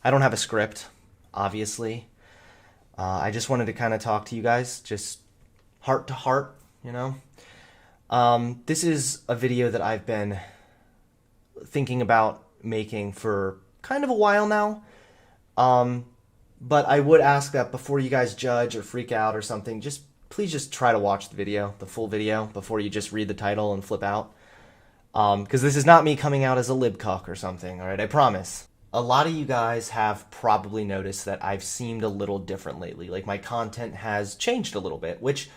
I don't have a script, obviously. I just wanted to kind of talk to you guys, just heart to heart, you know? This is a video that I've been thinking about making for kind of a while now. But I would ask that before you guys judge or freak out or something, just please just try to watch the video, the full video, before you just read the title and flip out. Because this is not me coming out as a libcuck or something, all right? I promise. A lot of you guys have probably noticed that I've seemed a little different lately. Like, my content has changed a little bit, which,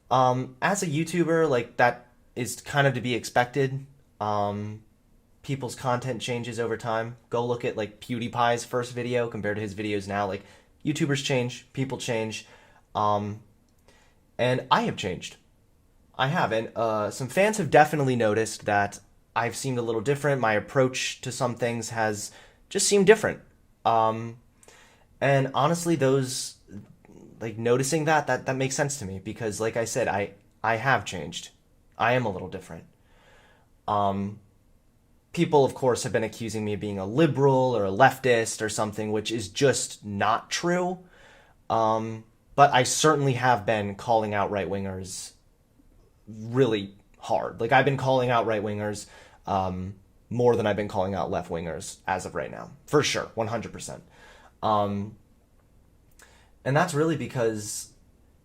as a YouTuber, like, that is kind of to be expected. People's content changes over time. Go look at, like, PewDiePie's first video compared to his videos now. Like, YouTubers change, people change, and I have changed. I have, and some fans have definitely noticed that I've seemed a little different. My approach to some things has just seemed different. And honestly, those, like, noticing that makes sense to me because, like I said, I have changed. I am a little different. People, of course, have been accusing me of being a liberal or a leftist or something, which is just not true. But I certainly have been calling out right-wingers really hard. Like, I've been calling out right-wingers more than I've been calling out left-wingers as of right now. For sure, 100%. And that's really because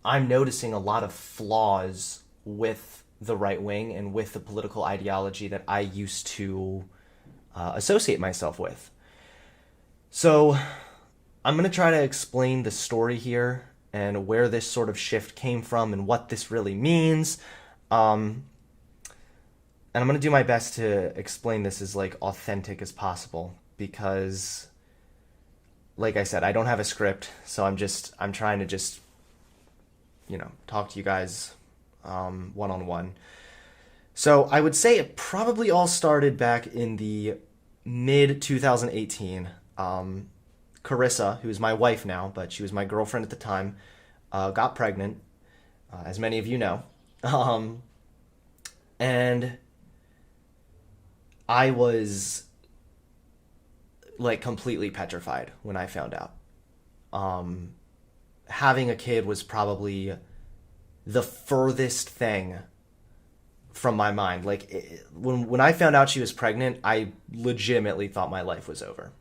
I'm noticing a lot of flaws with the right wing and with the political ideology that I used to associate myself with. So I'm going to try to explain the story here and where this sort of shift came from and what this really means. And I'm going to do my best to explain this as, like, authentic as possible because, like I said, I don't have a script, so I'm trying to just, talk to you guys one-on-one. So I would say it probably all started back in the mid-2018. Carissa, who's my wife now, but she was my girlfriend at the time, got pregnant, as many of you know. And I was, like, completely petrified when I found out. Having a kid was probably the furthest thing from my mind. Like, when I found out she was pregnant, I legitimately thought my life was over.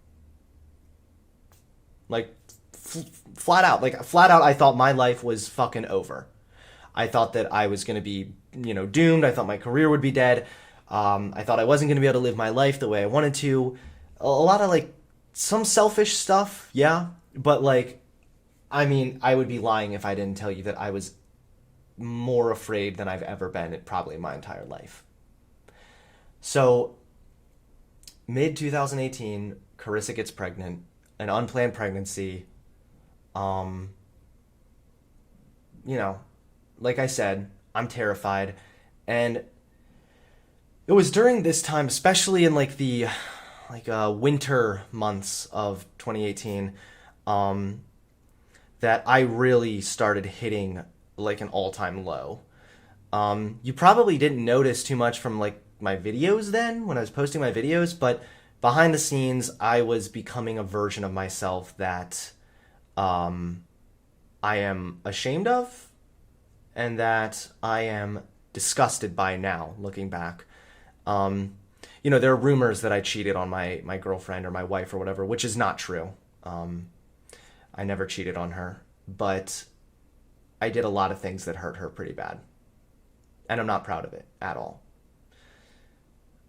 Like, flat out, I thought my life was fucking over. I thought that I was going to be, doomed. I thought my career would be dead. I thought I wasn't going to be able to live my life the way I wanted to. A lot of, like, some selfish stuff, yeah. But, like, I mean, I would be lying if I didn't tell you that I was more afraid than I've ever been in probably my entire life. So, mid-2018, Carissa gets pregnant, an unplanned pregnancy. Like I said, I'm terrified. And it was during this time, especially in, like, the winter months of 2018, that I really started hitting, like, an all-time low. You probably didn't notice too much from, like, my videos then when I was posting my videos, but behind the scenes I was becoming a version of myself that I am ashamed of and that I am disgusted by now, looking back. There are rumors that I cheated on my girlfriend or my wife or whatever, which is not true. I never cheated on her, but I did a lot of things that hurt her pretty bad. And I'm not proud of it at all.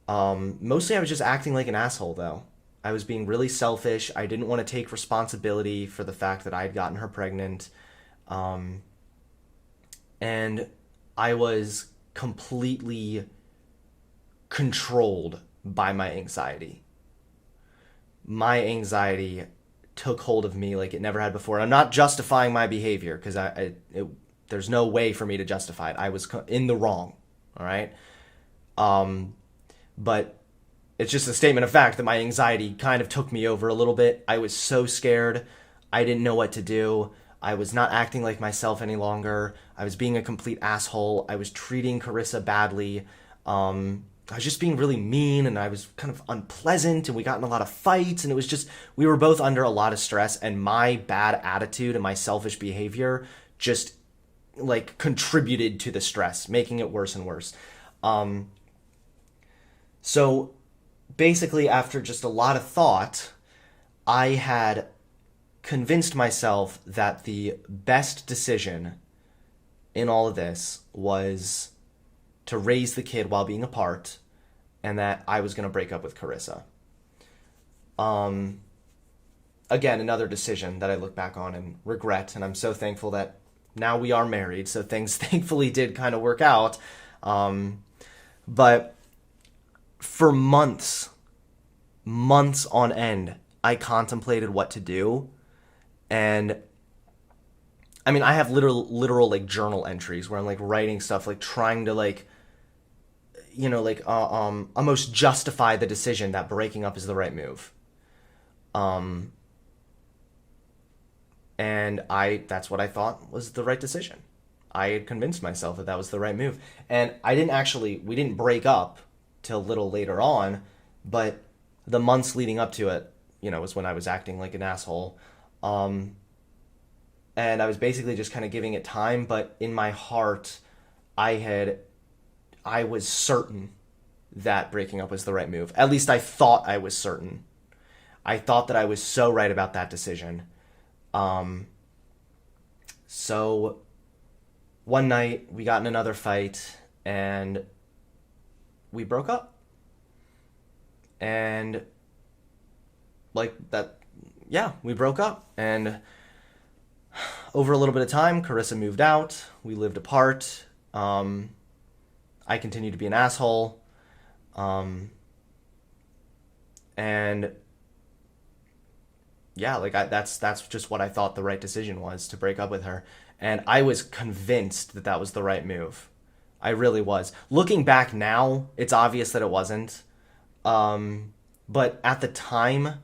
Mostly I was just acting like an asshole, though. I was being really selfish. I didn't want to take responsibility for the fact that I had gotten her pregnant. And I was completely controlled by my anxiety. My anxiety took hold of me like it never had before. I'm not justifying my behavior because there's no way for me to justify it. I was in the wrong, all right? But it's just a statement of fact that my anxiety kind of took me over a little bit. I was so scared. I didn't know what to do. I was not acting like myself any longer. I was being a complete asshole. I was treating Carissa badly. I was just being really mean, and I was kind of unpleasant, and we got in a lot of fights, and it was just, we were both under a lot of stress, and my bad attitude and my selfish behavior just like contributed to the stress, making it worse and worse. So basically, after just a lot of thought, I had convinced myself that the best decision in all of this was to raise the kid while being apart, and that I was going to break up with Carissa. Again, another decision that I look back on and regret, and I'm so thankful that now we are married, so things thankfully did kind of work out. But for months on end, I contemplated what to do. And I mean, I have literal like journal entries where I'm like writing stuff, like trying to like, almost justify the decision that breaking up is the right move. And that's what I thought was the right decision. I had convinced myself that was the right move. And we didn't break up till a little later on, but the months leading up to it, was when I was acting like an asshole. And I was basically just kind of giving it time, but in my heart, I was certain that breaking up was the right move. At least I thought I was certain. I thought that I was so right about that decision. So one night we got in another fight and we broke up. And like that, yeah, we broke up. And over a little bit of time, Carissa moved out. We lived apart. I continued to be an asshole. And yeah, like that's just what I thought the right decision was, to break up with her. And I was convinced that that was the right move. I really was. Looking back now, it's obvious that it wasn't. But at the time,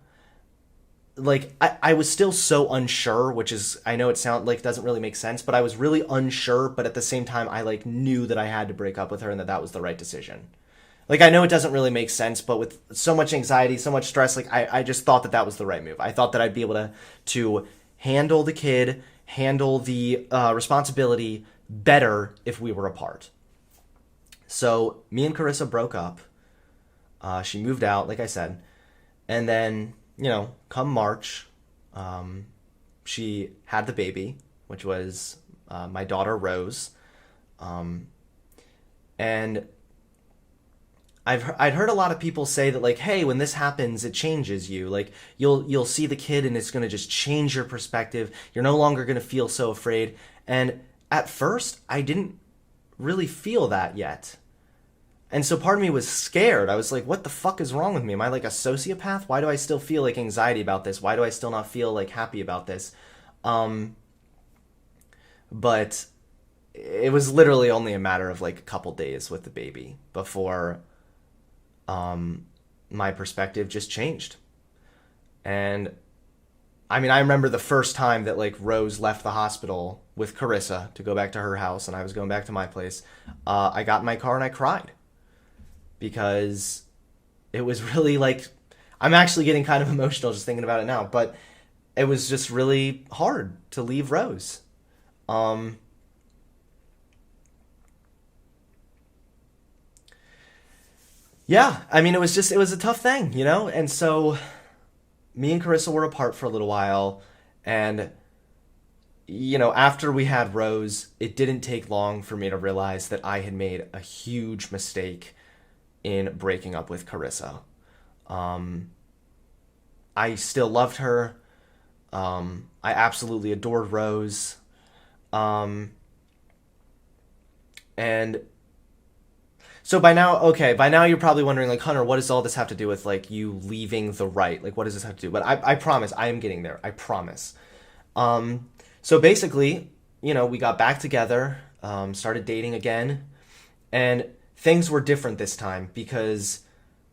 like I was still so unsure, which is, I know it doesn't really make sense, but I was really unsure, but at the same time I like knew that I had to break up with her and that was the right decision. Like, I know it doesn't really make sense, but with so much anxiety, so much stress, like I just thought that was the right move. I thought that I'd be able to handle the kid, handle the responsibility better if we were apart. So me and Carissa broke up. She moved out, like I said, and then, come March, she had the baby, which was my daughter Rose, and I'd heard a lot of people say that, like, hey, when this happens, it changes you. Like, you'll see the kid and it's going to just change your perspective. You're no longer going to feel so afraid. And at first, I didn't really feel that yet. And so part of me was scared. I was like, what the fuck is wrong with me? Am I like a sociopath? Why do I still feel like anxiety about this? Why do I still not feel like happy about this? But it was literally only a matter of like a couple days with the baby before my perspective just changed. And I mean, I remember the first time that like Rose left the hospital with Carissa to go back to her house and I was going back to my place. I got in my car and I cried because it was really like, I'm actually getting kind of emotional just thinking about it now, but it was just really hard to leave Rose. Yeah, I mean, it was a tough thing, And so me and Carissa were apart for a little while. And, after we had Rose, it didn't take long for me to realize that I had made a huge mistake in breaking up with Carissa. I still loved her. I absolutely adored Rose. And so by now you're probably wondering, like, Hunter, what does all this have to do with, like, you leaving the right? Like, what does this have to do? But I promise, I am getting there. I promise. So basically, we got back together, started dating again, and things were different this time because,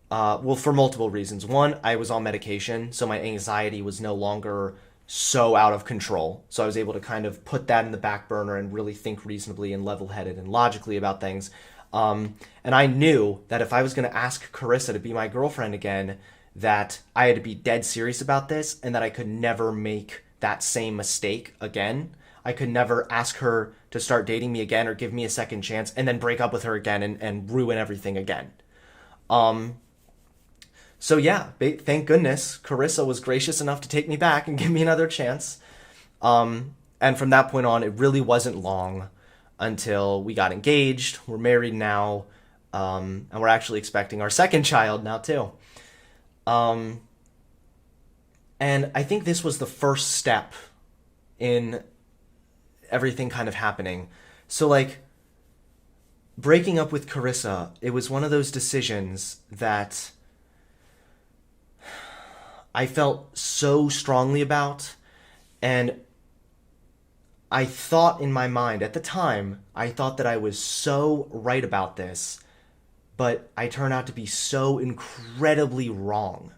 for multiple reasons. One, I was on medication, so my anxiety was no longer so out of control. So I was able to kind of put that in the back burner and really think reasonably and level-headed and logically about things. And I knew that if I was going to ask Carissa to be my girlfriend again, that I had to be dead serious about this and that I could never make that same mistake again. I could never ask her to start dating me again or give me a second chance and then break up with her again and ruin everything again. So yeah, thank goodness Carissa was gracious enough to take me back and give me another chance. And from that point on, it really wasn't long until we got engaged. We're married now, and we're actually expecting our second child now too. And I think this was the first step in everything kind of happening. So like, breaking up with Carissa, it was one of those decisions that I felt so strongly about, and I thought in my mind at the time, I thought that I was so right about this, but I turned out to be so incredibly wrong.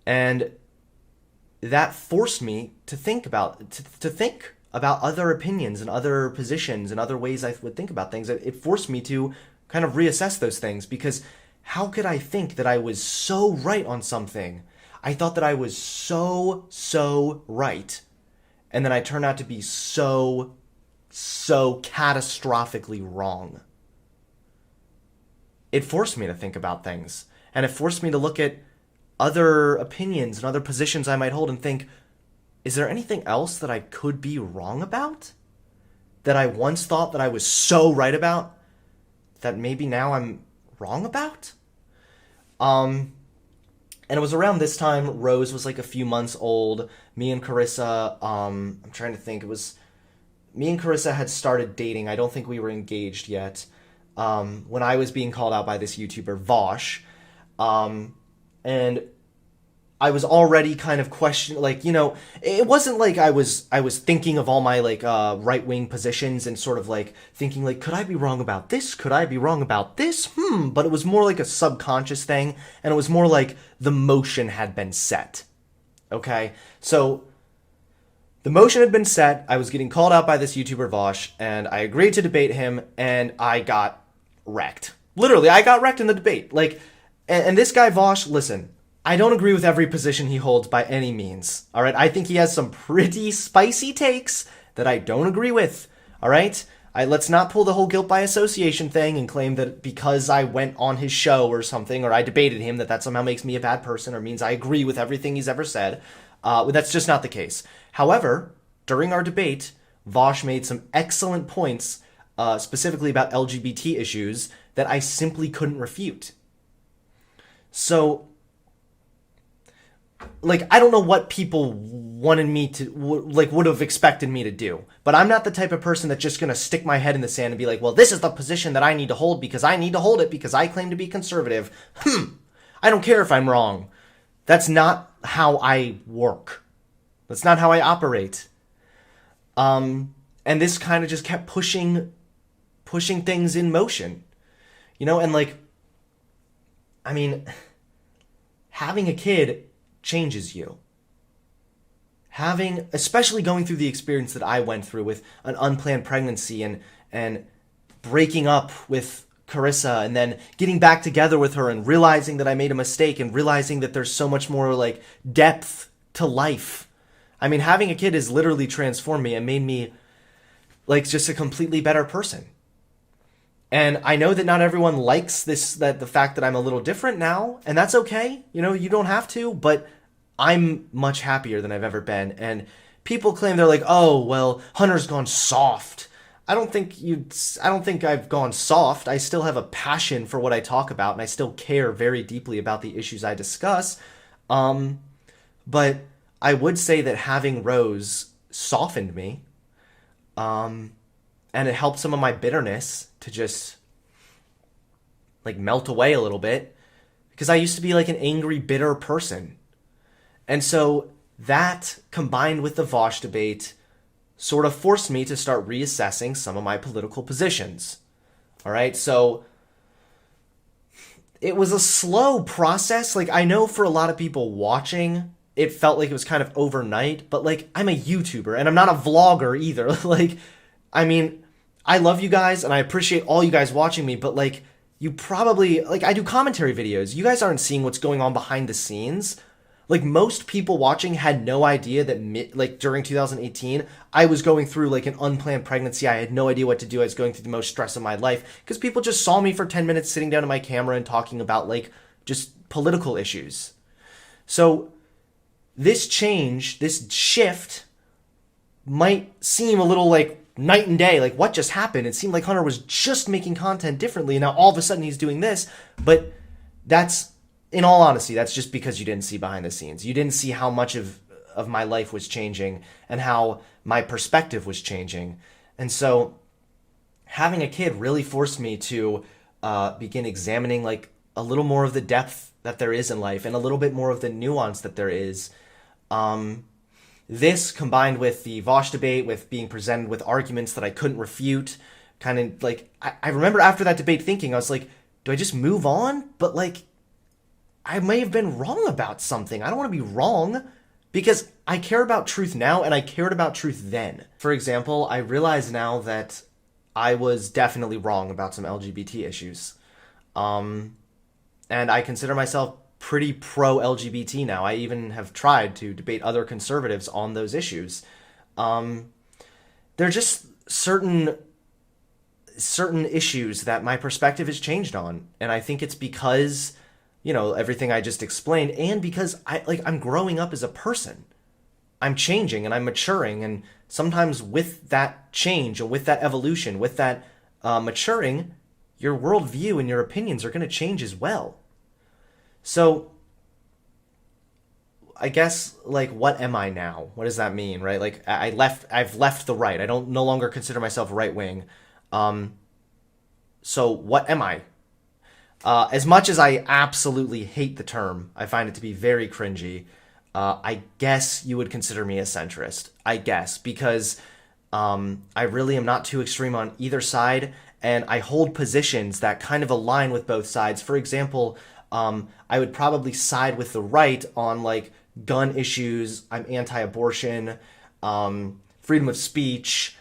And that forced me to think about other opinions and other positions and other ways I would think about things. It forced me to kind of reassess those things, because how could I think that I was so right on something? I thought that I was so right, and then I turned out to be so catastrophically wrong. It forced me to think about things, and it forced me to look at other opinions and other positions I might hold and think, is there anything else that I could be wrong about? That I once thought that I was so right about, that maybe now I'm wrong about? And it was around this time, Rose was like a few months old. Me and Carissa, I'm trying to think, me and Carissa had started dating. I don't think we were engaged yet. When I was being called out by this YouTuber, Vosh. And I was already kind of questioning, like, you know, it wasn't like I was thinking of all my, like, right-wing positions and sort of, like, thinking, like, could I be wrong about this? Could I be wrong about this? But it was more like a subconscious thing, and it was more like the motion had been set. Okay? So, the motion had been set, I was getting called out by this YouTuber, Vosh, and I agreed to debate him, and I got wrecked. Literally, I got wrecked in the debate. Like, and this guy, Vosh, listen, I don't agree with every position he holds by any means, all right? I think he has some pretty spicy takes that I don't agree with, all right? Let's not pull the whole guilt by association thing and claim that because I went on his show or something, or I debated him, that somehow makes me a bad person or means I agree with everything he's ever said. That's just not the case. However, during our debate, Vosh made some excellent points, specifically about LGBT issues, that I simply couldn't refute. So, like, I don't know what people wanted me to, would have expected me to do. But I'm not the type of person that's just going to stick my head in the sand and be like, well, this is the position that I need to hold because I need to hold it because I claim to be conservative. I don't care if I'm wrong. That's not how I work. That's not how I operate. And this kind of just kept pushing things in motion. You know, and like, I mean, having a kid changes you. Especially going through the experience that I went through with an unplanned pregnancy and breaking up with Carissa and then getting back together with her and realizing that I made a mistake and realizing that there's so much more like depth to life. I mean, having a kid has literally transformed me and made me like just a completely better person. And I know that not everyone likes the fact that I'm a little different now, and that's okay. You know, you don't have to, but I'm much happier than I've ever been. And people claim they're like, oh, well, Hunter's gone soft. I don't think I've gone soft. I still have a passion for what I talk about, and I still care very deeply about the issues I discuss. But I would say that having Rose softened me. And it helped some of my bitterness to just like melt away a little bit, because I used to be like an angry, bitter person. And so that combined with the Vosh debate sort of forced me to start reassessing some of my political positions. All right. So it was a slow process. Like, I know for a lot of people watching, it felt like it was kind of overnight, but like, I'm a YouTuber and I'm not a vlogger either. Like, I mean, I love you guys and I appreciate all you guys watching me, but like, you probably, like, I do commentary videos. You guys aren't seeing what's going on behind the scenes. Like, most people watching had no idea that, like, during 2018, I was going through, like, an unplanned pregnancy. I had no idea what to do. I was going through the most stress of my life because people just saw me for 10 minutes sitting down to my camera and talking about, like, just political issues. So this change, this shift might seem a little, like, night and day. Like, what just happened? It seemed like Hunter was just making content differently, and now all of a sudden he's doing this. But that's, in all honesty, that's just because you didn't see behind the scenes. You didn't see how much of my life was changing and how my perspective was changing. And so having a kid really forced me to begin examining, like, a little more of the depth that there is in life and a little bit more of the nuance that there is. This, combined with the Vosh debate, with being presented with arguments that I couldn't refute, kind of, like, I remember after that debate thinking, I was like, do I just move on? But, like, I may have been wrong about something. I don't want to be wrong because I care about truth now and I cared about truth then. For example, I realize now that I was definitely wrong about some LGBT issues. And I consider myself pretty pro-LGBT now. I even have tried to debate other conservatives on those issues. There are just certain issues that my perspective has changed on, and I think it's because, you know, everything I just explained, and because I'm growing up as a person. I'm changing and I'm maturing, and sometimes with that change and with that evolution, with that maturing, your worldview and your opinions are going to change as well. So, I guess, like, what am I now? What does that mean, right? Like, I've left the right. I don't no longer consider myself right wing. So what am I? As much as I absolutely hate the term, I find it to be very cringy. I guess you would consider me a centrist. I guess, because I really am not too extreme on either side, and I hold positions that kind of align with both sides. For example, I would probably side with the right on, like, gun issues. I'm anti-abortion, freedom of speech.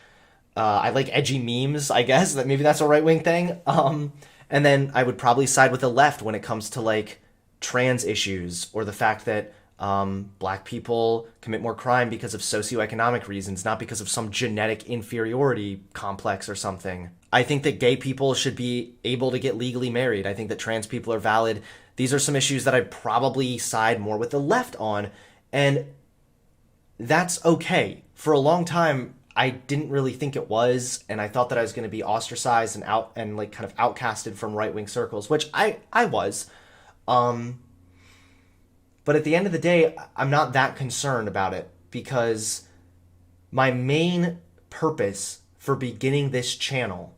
I like edgy memes, I guess. That maybe that's a right-wing thing. And then I would probably side with the left when it comes to, like, trans issues or the fact that black people commit more crime because of socioeconomic reasons, not because of some genetic inferiority complex or something. I think that gay people should be able to get legally married. I think that trans people are valid. These are some issues that I'd probably side more with the left on, and that's okay. For a long time, I didn't really think it was, and I thought that I was going to be ostracized and out and, like, kind of outcasted from right-wing circles, which I was. But at the end of the day, I'm not that concerned about it, because my main purpose for beginning this channel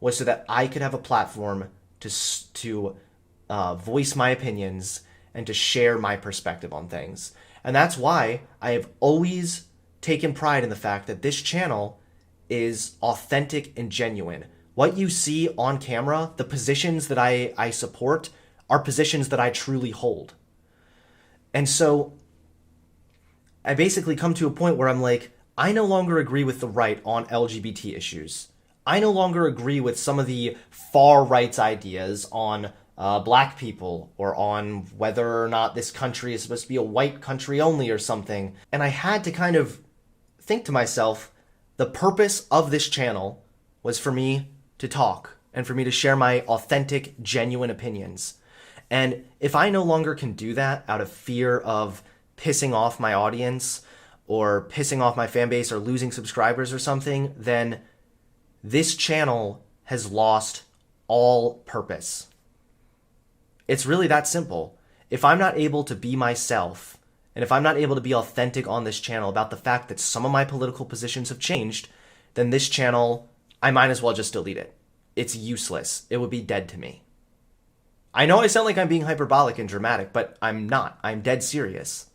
was so that I could have a platform to voice my opinions and to share my perspective on things. And that's why I have always taken pride in the fact that this channel is authentic and genuine. What you see on camera, the positions that I support, are positions that I truly hold. And so I basically come to a point where I'm like, I no longer agree with the right on LGBT issues. I no longer agree with some of the far right's ideas on black people, or on whether or not this country is supposed to be a white country only or something. And I had to kind of think to myself, the purpose of this channel was for me to talk and for me to share my authentic, genuine opinions. And if I no longer can do that out of fear of pissing off my audience or pissing off my fan base or losing subscribers or something, then this channel has lost all purpose. It's really that simple. If I'm not able to be myself, and if I'm not able to be authentic on this channel about the fact that some of my political positions have changed, then this channel, I might as well just delete it. It's useless. It would be dead to me. I know I sound like I'm being hyperbolic and dramatic, but I'm not. I'm dead serious.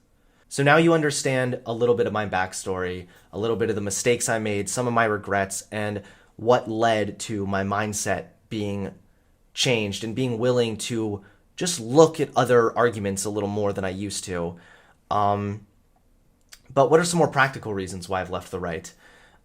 So now you understand a little bit of my backstory, a little bit of the mistakes I made, some of my regrets, and what led to my mindset being changed and being willing to just look at other arguments a little more than I used to. But what are some more practical reasons why I've left the right?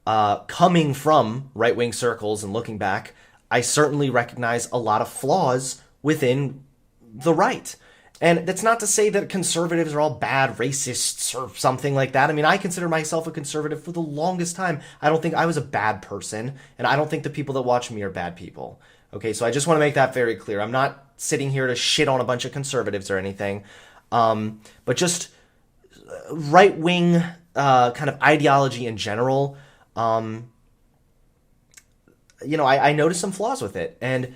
coming from right-wing circles and looking back, I certainly recognize a lot of flaws within the right. And that's not to say that conservatives are all bad racists or something like that. I mean, I consider myself a conservative for the longest time. I don't think I was a bad person, and I don't think the people that watch me are bad people. Okay, so I just want to make that very clear. I'm not sitting here to shit on a bunch of conservatives or anything, but just right-wing kind of ideology in general. I noticed some flaws with it, and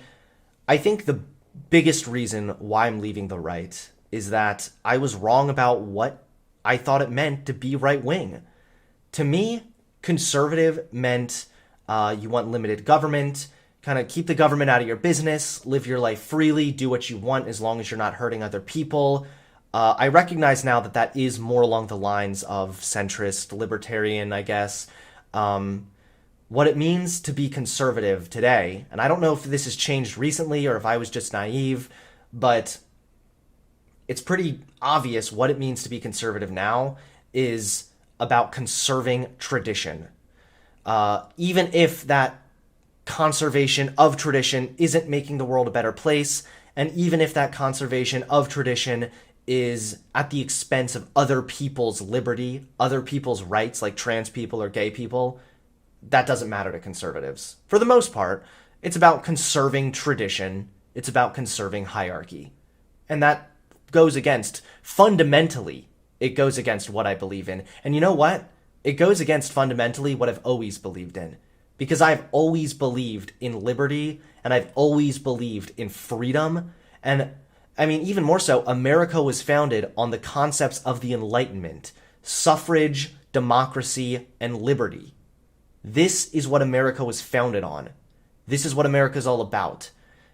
I think the biggest reason why I'm leaving the right is that I was wrong about what I thought it meant to be right-wing. To me, conservative meant you want limited government, kind of keep the government out of your business, live your life freely, do what you want as long as you're not hurting other people. I recognize now that that is more along the lines of centrist, libertarian, I guess. What it means to be conservative today, and I don't know if this has changed recently or if I was just naive, but it's pretty obvious what it means to be conservative now is about conserving tradition. Even if that conservation of tradition isn't making the world a better place, and even if that conservation of tradition is at the expense of other people's liberty, other people's rights, like trans people or gay people, that doesn't matter to conservatives. For the most part, it's about conserving tradition. It's about conserving hierarchy. And that goes against, fundamentally, it goes against what I believe in. And you know what? It goes against fundamentally what I've always believed in. Because I've always believed in liberty, and I've always believed in freedom. And I mean, even more so, America was founded on the concepts of the Enlightenment, suffrage, democracy, and liberty. This is what America was founded on. This is what America is all about.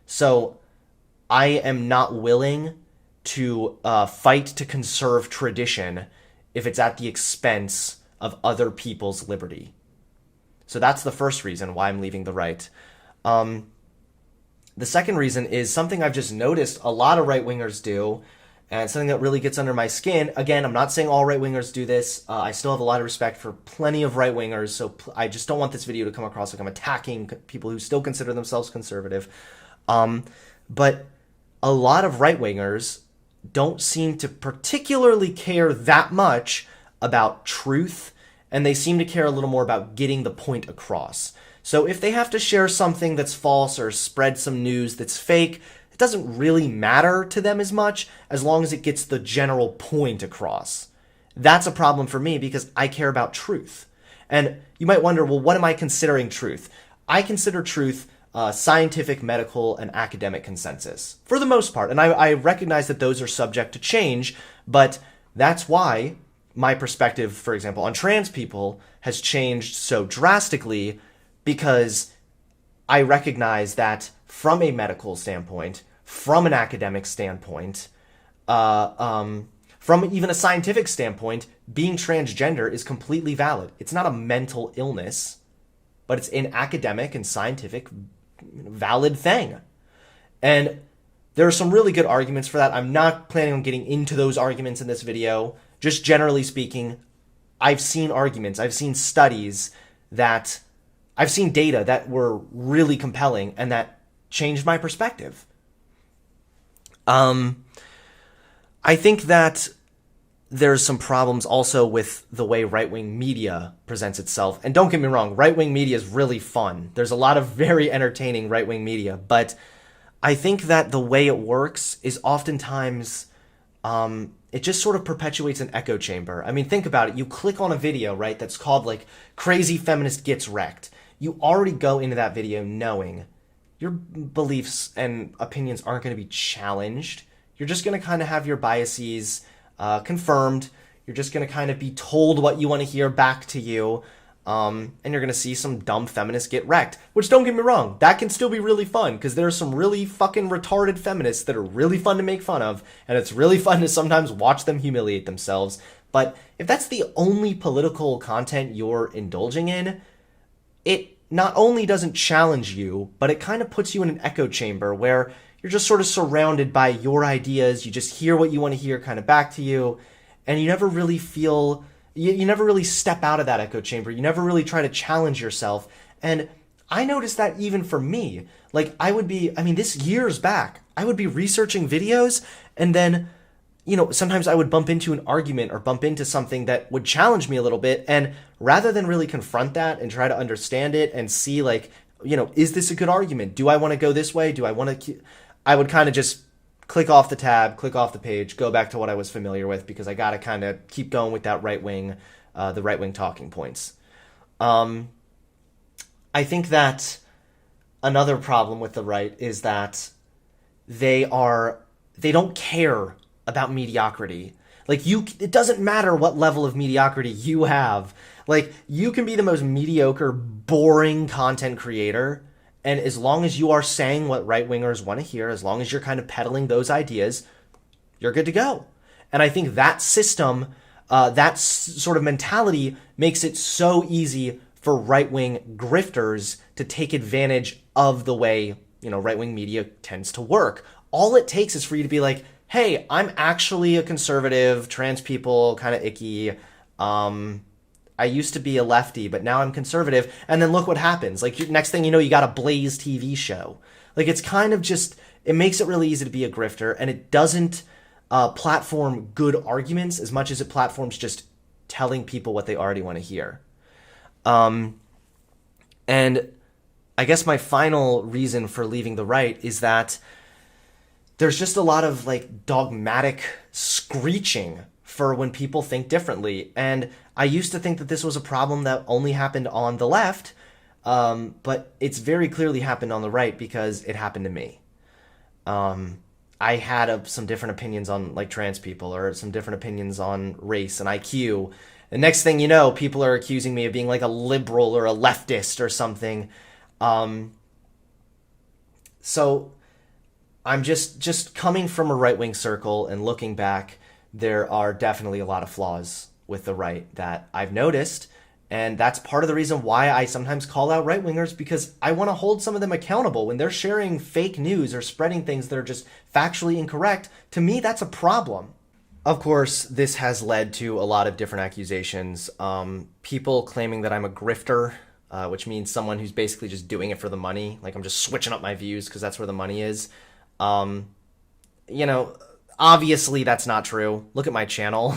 So I am not willing to fight to conserve tradition if it's at the expense of other people's liberty. So that's the first reason why I'm leaving the right. The second reason is something I've just noticed a lot of right-wingers do, and something that really gets under my skin. Again, I'm not saying all right-wingers do this. I still have a lot of respect for plenty of right-wingers, so I just don't want this video to come across like I'm attacking people who still consider themselves conservative. But a lot of right-wingers don't seem to particularly care that much about truth, and they seem to care a little more about getting the point across. So if they have to share something that's false or spread some news that's fake, it doesn't really matter to them as much as long as it gets the general point across. That's a problem for me because I care about truth. And you might wonder, well, what am I considering truth? I consider truth scientific, medical, and academic consensus, for the most part. And I recognize that those are subject to change, but that's why my perspective, for example, on trans people has changed so drastically, because I recognize that from a medical standpoint, from an academic standpoint, from even a scientific standpoint, being transgender is completely valid. It's not a mental illness, but it's an academic and scientific valid thing. And there are some really good arguments for that. I'm not planning on getting into those arguments in this video. Just generally speaking, I've seen arguments, I've seen studies that, I've seen data that were really compelling and that changed my perspective. I think that there's some problems also with the way right-wing media presents itself. And don't get me wrong, right-wing media is really fun. There's a lot of very entertaining right-wing media, but I think that the way it works is oftentimes, it just sort of perpetuates an echo chamber. I mean, think about it. You click on a video, right, that's called like Crazy Feminist Gets Wrecked. You already go into that video knowing your beliefs and opinions aren't going to be challenged. You're just going to kind of have your biases confirmed. You're just going to kind of be told what you want to hear back to you. And you're going to see some dumb feminists get wrecked. Which, don't get me wrong, that can still be really fun, because there are some really fucking retarded feminists that are really fun to make fun of, and it's really fun to sometimes watch them humiliate themselves. But if that's the only political content you're indulging in, it not only doesn't challenge you, but it kind of puts you in an echo chamber where you're just sort of surrounded by your ideas. You just hear what you want to hear kind of back to you, and you never really feel You never really step out of that echo chamber. You never really try to challenge yourself. And I noticed that even for me. Like, this years back, I would be researching videos, and then, sometimes I would bump into an argument or bump into something that would challenge me a little bit. And rather than really confront that and try to understand it and see, like, is this a good argument? Do I want to go this way? I would kind of just click off the tab, click off the page, go back to what I was familiar with, because I got to kind of keep going with that the right wing talking points. I think that another problem with the right is that they don't care about mediocrity. Like, it doesn't matter what level of mediocrity you have. Like, you can be the most mediocre, boring content creator, and as long as you are saying what right-wingers want to hear, as long as you're kind of peddling those ideas, you're good to go. And I think that system, that sort of mentality makes it so easy for right-wing grifters to take advantage of the way, right-wing media tends to work. All it takes is for you to be like, hey, I'm actually a conservative, trans people, kind of icky. I used to be a lefty, but now I'm conservative. And then look what happens. Like, next thing you know, you got a Blaze TV show. Like, it's kind of just, it makes it really easy to be a grifter, and it doesn't platform good arguments as much as it platforms just telling people what they already want to hear. And I guess my final reason for leaving the right is that there's just a lot of, like, dogmatic screeching for when people think differently. And I used to think that this was a problem that only happened on the left, but it's very clearly happened on the right because it happened to me. I had some different opinions on, like, trans people, or some different opinions on race and IQ. The next thing you know, people are accusing me of being like a liberal or a leftist or something. So I'm just coming from a right-wing circle and looking back, there are definitely a lot of flaws with the right that I've noticed. And that's part of the reason why I sometimes call out right-wingers, because I want to hold some of them accountable when they're sharing fake news or spreading things that are just factually incorrect. To me, that's a problem. Of course, this has led to a lot of different accusations. People claiming that I'm a grifter, which means someone who's basically just doing it for the money. Like, I'm just switching up my views because that's where the money is. Obviously that's not true. Look at my channel.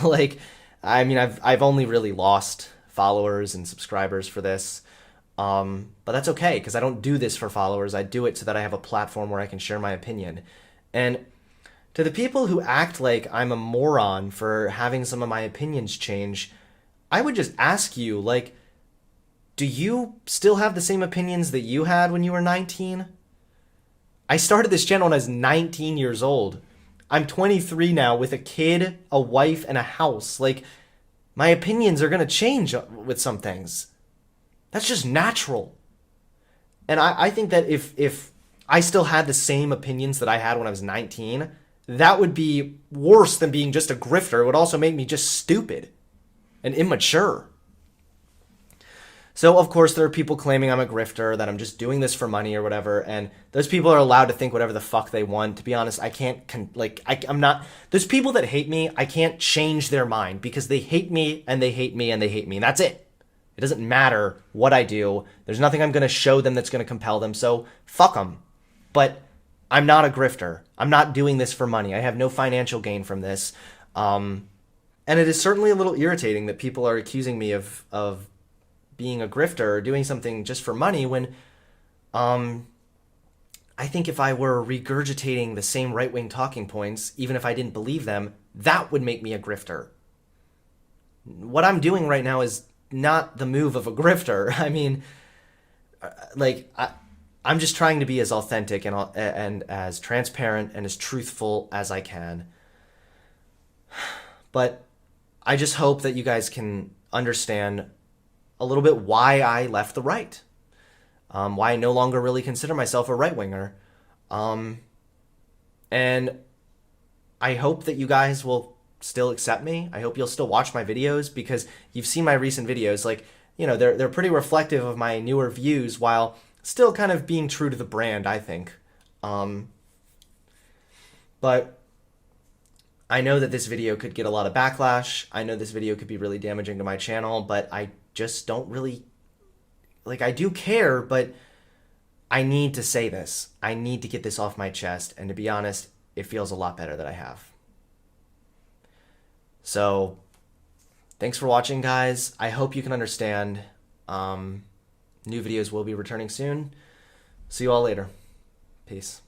I've only really lost followers and subscribers for this. But that's okay, because I don't do this for followers. I do it so that I have a platform where I can share my opinion. And to the people who act like I'm a moron for having some of my opinions change, I would just ask you, like, do you still have the same opinions that you had when you were 19? I started this channel when I was 19 years old. I'm 23 now with a kid, a wife, and a house. Like, my opinions are going to change with some things. That's just natural. And I think that if I still had the same opinions that I had when I was 19, that would be worse than being just a grifter. It would also make me just stupid and immature. So, of course, there are people claiming I'm a grifter, that I'm just doing this for money or whatever, and those people are allowed to think whatever the fuck they want. To be honest, I can't, I'm not, there's people that hate me, I can't change their mind, because they hate me, and they hate me, and they hate me, and that's it. It doesn't matter what I do. There's nothing I'm going to show them that's going to compel them, so fuck them. But I'm not a grifter. I'm not doing this for money. I have no financial gain from this. And it is certainly a little irritating that people are accusing me of being a grifter or doing something just for money when I think if I were regurgitating the same right-wing talking points, even if I didn't believe them, that would make me a grifter. What I'm doing right now is not the move of a grifter. I mean, I'm just trying to be as authentic and as transparent and as truthful as I can. But I just hope that you guys can understand a little bit why I left the right, why I no longer really consider myself a right-winger. And I hope that you guys will still accept me. I hope you'll still watch my videos, because you've seen my recent videos. They're pretty reflective of my newer views while still kind of being true to the brand, I think. But I know that this video could get a lot of backlash. I know this video could be really damaging to my channel, but I just don't really, like, I do care, but I need to say this. I need to get this off my chest, and to be honest, it feels a lot better that I have. So, thanks for watching, guys. I hope you can understand. New videos will be returning soon. See you all later. Peace.